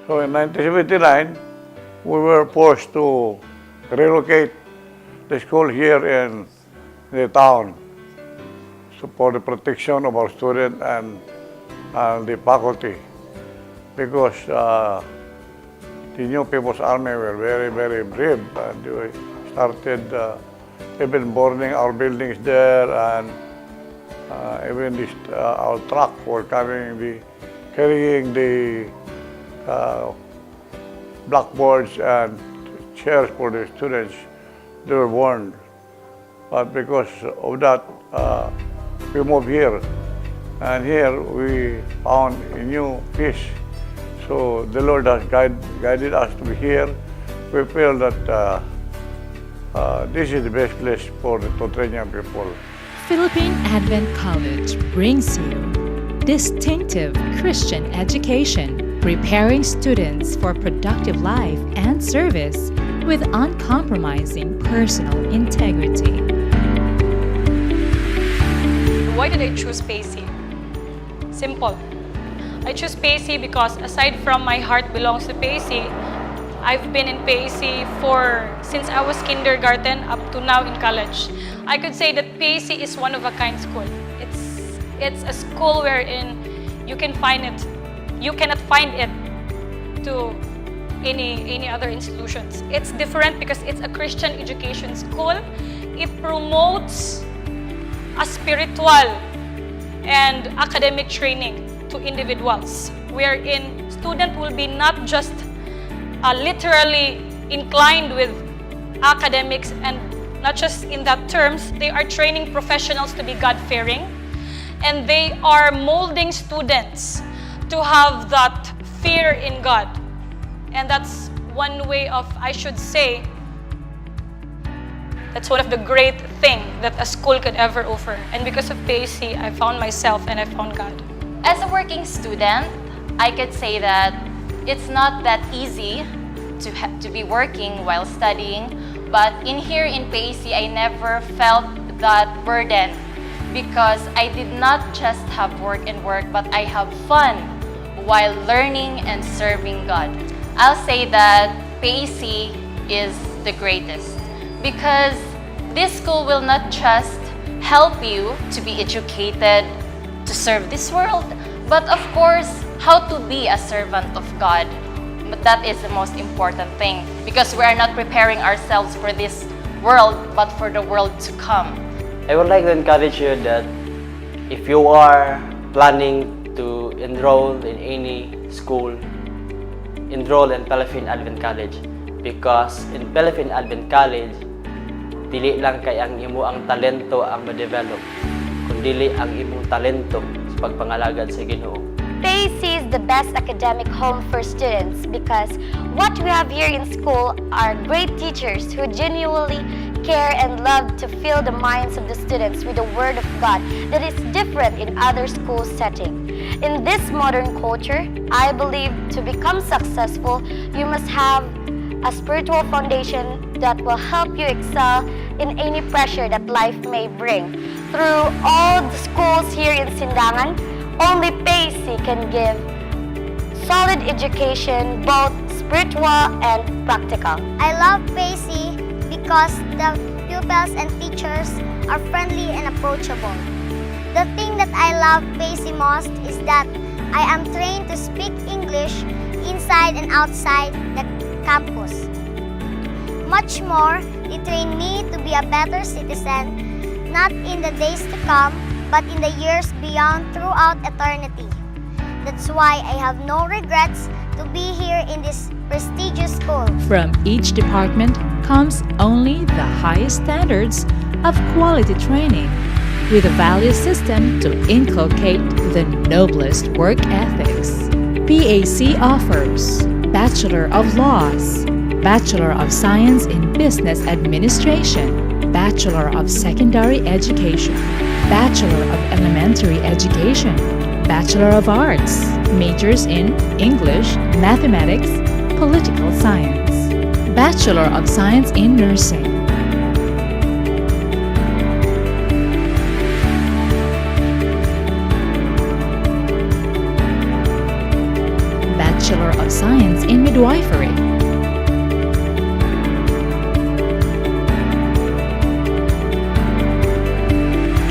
So in 1979, we were forced to relocate the school here in the town, so for the protection of our students and the faculty, because the new People's Army were very, very brave, and we started even burning our buildings there, and even this, our truck were carrying the blackboards and chairs for the students. They were burned. But because of that, we moved here. And here we found a new peace. So the Lord has guided us to be here. We feel that this is the best place for the Tutreñan people. Philippine Advent College brings you distinctive Christian education, preparing students for productive life and service with uncompromising personal integrity. Why did I choose PACE? Simple. I choose PACE because aside from my heart belongs to PACE, I've been in PACE since I was kindergarten up to now in college. I could say that PACE is one of a kind school. It's a school wherein you can find it. You cannot find it to any other institutions. It's different because it's a Christian education school. It promotes a spiritual and academic training to individuals, wherein student will be not just literally inclined with academics, and not just in that terms, they are training professionals to be God-fearing, and they are molding students to have that fear in God. And that's one way of, I should say, that's one of the great things that a school could ever offer. And because of PACE, I found myself and I found God. As a working student, I could say that it's not that easy to be working while studying, but here in PACE, I never felt that burden because I did not just have work and work, but I have fun while learning and serving God. I'll say that PACE is the greatest because this school will not just help you to be educated to serve this world, but of course, how to be a servant of God. But that is the most important thing because we are not preparing ourselves for this world, but for the world to come. I would like to encourage you that if you are planning to enroll in any school, enroll in Philippine Advent College because in Philippine Advent College, dili lang kay ang imo ang talento ang ma-develop, kundi ang imong talento sa pagpangalagad sa Ginoo. PACE is the best academic home for students because what we have here in school are great teachers who genuinely care and love to fill the minds of the students with the Word of God that is different in other school settings. In this modern culture, I believe to become successful, you must have a spiritual foundation that will help you excel in any pressure that life may bring. Through all the schools here in Sindangan, only PACE can give solid education, both spiritual and practical. I love PACE because the pupils and teachers are friendly and approachable. The thing that I love PACE most is that I am trained to speak English inside and outside the campus. Much more, they train me to be a better citizen, not in the days to come, but in the years beyond throughout eternity. That's why I have no regrets to be here in this prestigious school. From each department comes only the highest standards of quality training, with a value system to inculcate the noblest work ethics. PAC offers Bachelor of Laws, Bachelor of Science in Business Administration, Bachelor of Secondary Education, Bachelor of Elementary Education, Bachelor of Arts, majors in English, Mathematics, Political Science, Bachelor of Science in Nursing, Bachelor of Science in Midwifery.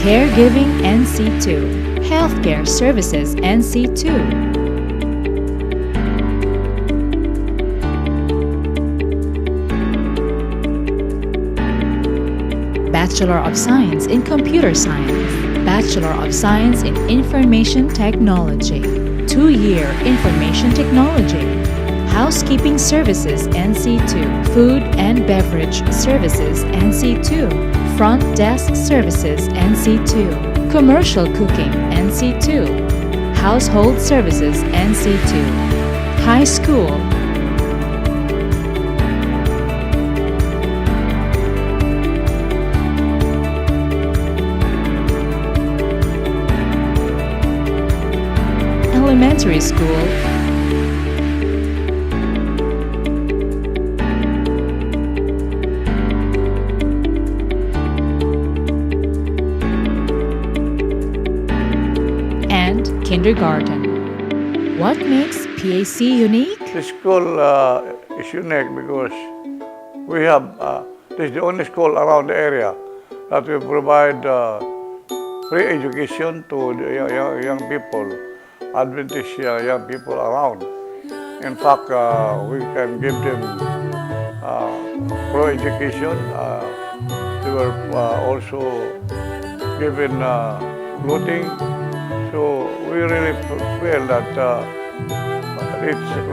Caregiving NC2, Healthcare Services NC2. Bachelor of Science in Computer Science, Bachelor of Science in Information Technology, 2-year Information Technology, Housekeeping Services NC2, Food and Beverage Services NC2, Front Desk Services NC2, Commercial Cooking NC2, Household Services NC2, High School, Elementary School, and Kindergarten. What makes PAC unique? This school is unique because we have, this is the only school around the area that we provide free education to the young people, Adventist young people around. In fact, we can give them pro education. They were also given clothing. So we really feel that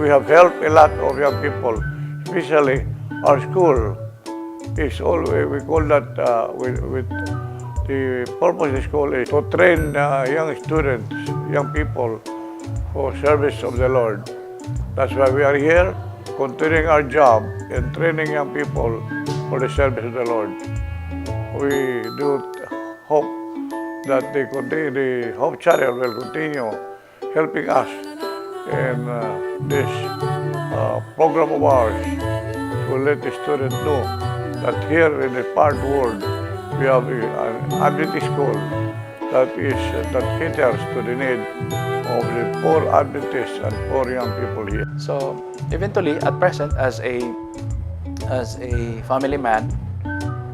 we have helped a lot of young people, especially our school is always, we call that with the purpose of the school is to train young students, young people for service of the Lord. That's why we are here, continuing our job in training young people for the service of the Lord. We do hope that the Hope Channel will continue helping us in this program of ours to let the students know that here in the part world we have an Adventist school that caters to the need of the poor Adventists and poor young people here. So eventually, at present, as a family man,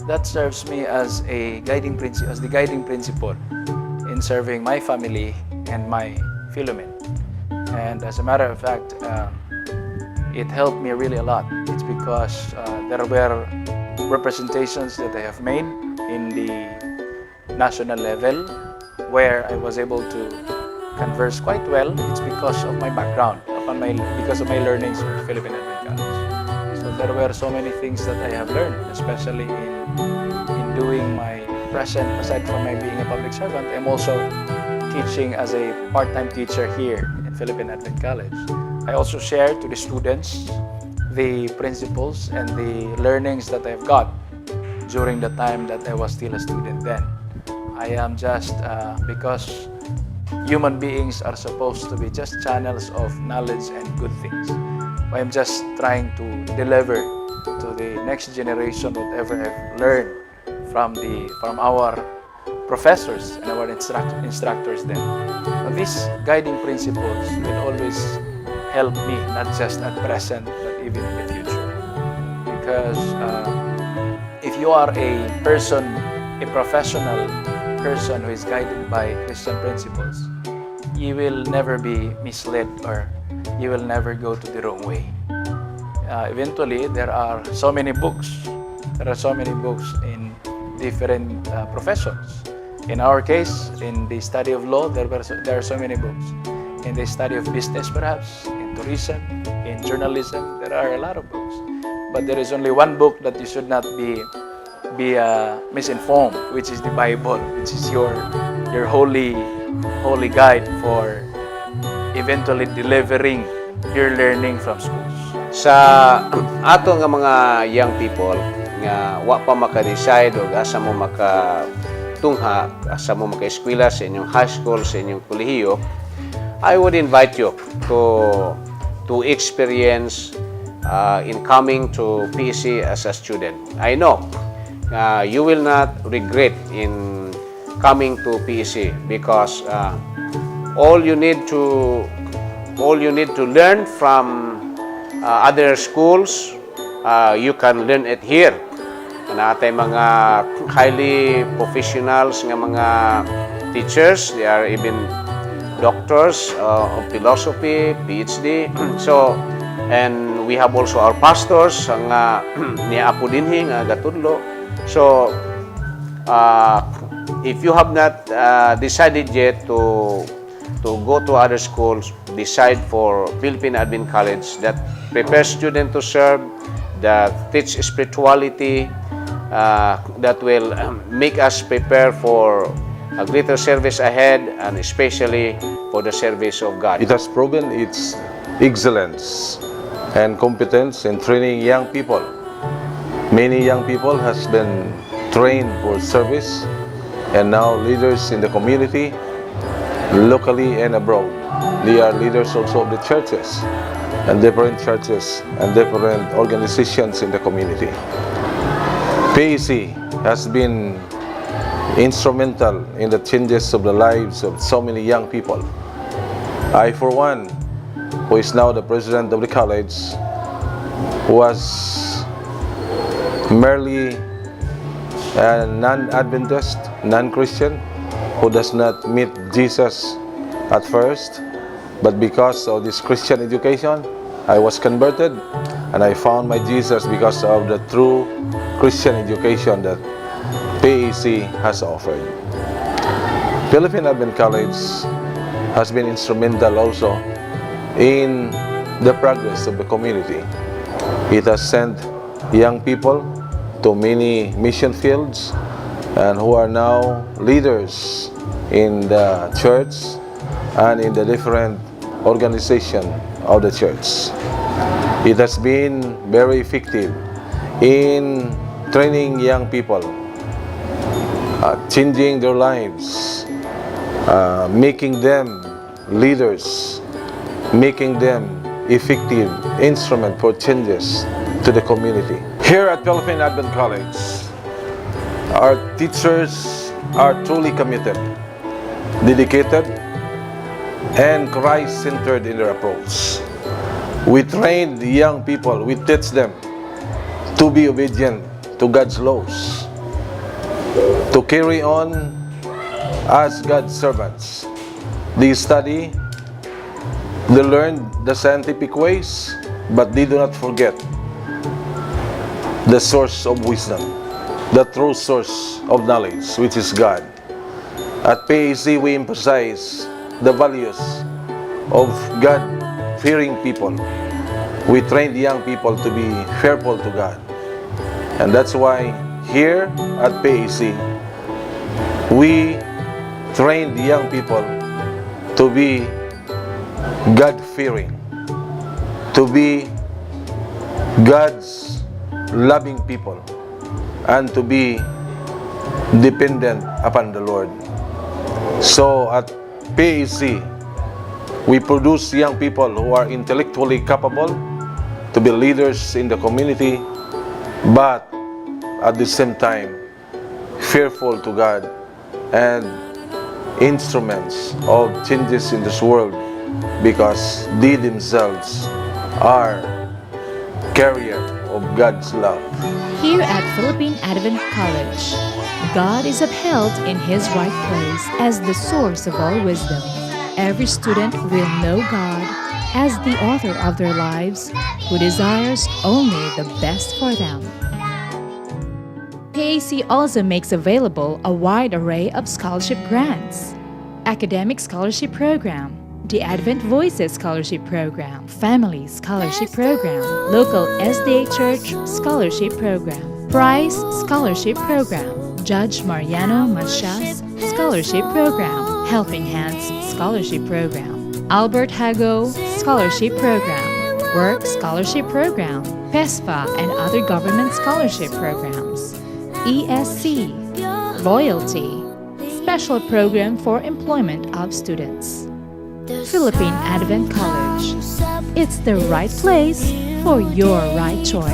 that serves me as the guiding principle in serving my family and my fellow men. And as a matter of fact, it helped me really a lot. It's because there were representations that I have made in the national level where I was able to converse quite well. It's because of my background, because of my learnings with Philippine Advent College. So there were so many things that I have learned, especially in doing my present, aside from my being a public servant, I'm also teaching as a part-time teacher here in Philippine Advent College. I also share to the students the principles and the learnings that I've got during the time that I was still a student then. I am just, because human beings are supposed to be just channels of knowledge and good things. I'm just trying to deliver to the next generation whatever I've learned from our professors and our instructors then. But these guiding principles will always help me, not just at present, but even in the future. Because if you are a professional person who is guided by Christian principles, you will never be misled or you will never go to the wrong way. Eventually, there are so many books. There are so many books in different professions. In our case, in the study of law, there are so many books. In the study of business, perhaps, in tourism, in journalism, there are a lot of books. But there is only one book that you should not be misinformed, which is the Bible, which is your holy guide for eventually delivering your learning from schools. Sa ato nga mga young people nga wa pa maka-decide o asa mo makatungha, asa mo maka-eskwela sa inyong high school, sa inyong kolehiyo, I would invite you to experience in coming to PEC as a student. I know you will not regret in coming to PEC because all you need to learn from other schools, you can learn it here. Natay mga highly professionals nga mga teachers. They are even doctors of philosophy, PhD. So, and we have also our pastors nga niya ako dinhi nga gatudlo. So, if you have not decided yet to go to other schools, decide for Philippine Advent College that prepares students to serve, that teach spirituality, that will make us prepare for a greater service ahead, and especially for the service of God. It has proven its excellence and competence in training young people. Many young people has been trained for service and now leaders in the community, locally and abroad. They are leaders also of the churches and different organizations in the community. PAC has been instrumental in the changes of the lives of so many young people. I, for one, who is now the president of the college, was merely a non-Adventist, non-Christian, who does not meet Jesus at first, but because of this Christian education, I was converted and I found my Jesus because of the true Christian education that PAC has offered. Philippine Advent College has been instrumental also in the progress of the community. It has sent young people to many mission fields and who are now leaders in the church and in the different organization of the church. It has been very effective in training young people, changing their lives, making them leaders, making them effective instrument for changes to the community. Here at Philippine Advent College, our teachers are truly committed, dedicated, and Christ-centered in their approach. We train the young people, we teach them to be obedient to God's laws, to carry on as God's servants. They study, they learn the scientific ways, but they do not forget the source of wisdom, the true source of knowledge, which is God. At PAC, we emphasize the values of God-fearing people. We train the young people to be fearful to God. And that's why here at PAC, we train the young people to be God-fearing, to be God's loving people, and to be dependent upon the Lord. So at PAC, we produce young people who are intellectually capable to be leaders in the community, but at the same time, fearful to God and instruments of changes in this world because they themselves are carrier of God's love. Here at Philippine Advent College, God is upheld in His right place as the source of all wisdom. Every student will know God as the author of their lives, who desires only the best for them. PAC also makes available a wide array of scholarship grants: Academic Scholarship Program, the Advent Voices Scholarship Program, Family Scholarship Program, Local SDA Church Scholarship Program, Prize Scholarship Program, Judge Mariano Machas Scholarship Program, Helping Hands Scholarship Program, Albert Hago Scholarship Program, Work Scholarship Program, PESPA and other government scholarship programs, ESC, Loyalty, Special Program for Employment of Students. Philippine Advent College. It's the right place for your right choice.